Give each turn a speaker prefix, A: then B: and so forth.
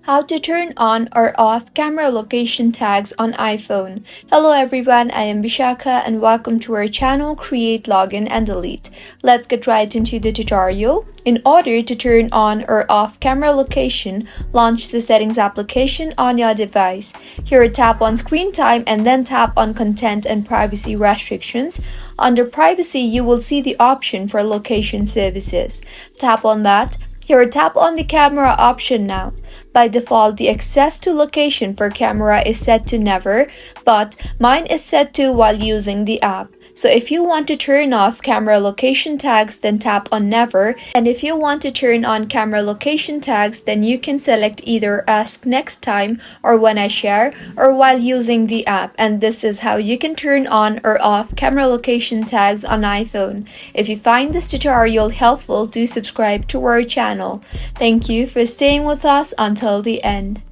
A: How to turn on or off camera location tags on iPhone. Hello everyone, I am Vishaka and welcome to our channel Create, Login and Delete. Let's get right into the tutorial. In order to turn on or off camera location, launch the settings application on your device. Here tap on screen time and then tap on content and privacy restrictions. Under privacy, you will see the option for location services. Tap on that. Here tap on the camera option now. By default, the access to location for camera is set to never, but mine is set to while using the app. So if you want to turn off camera location tags, then tap on never. And if you want to turn on camera location tags, then you can select either ask next time or when I share or while using the app. And this is how you can turn on or off camera location tags on iPhone. If you find this tutorial helpful, do subscribe to our channel. Thank you for staying with us until the end.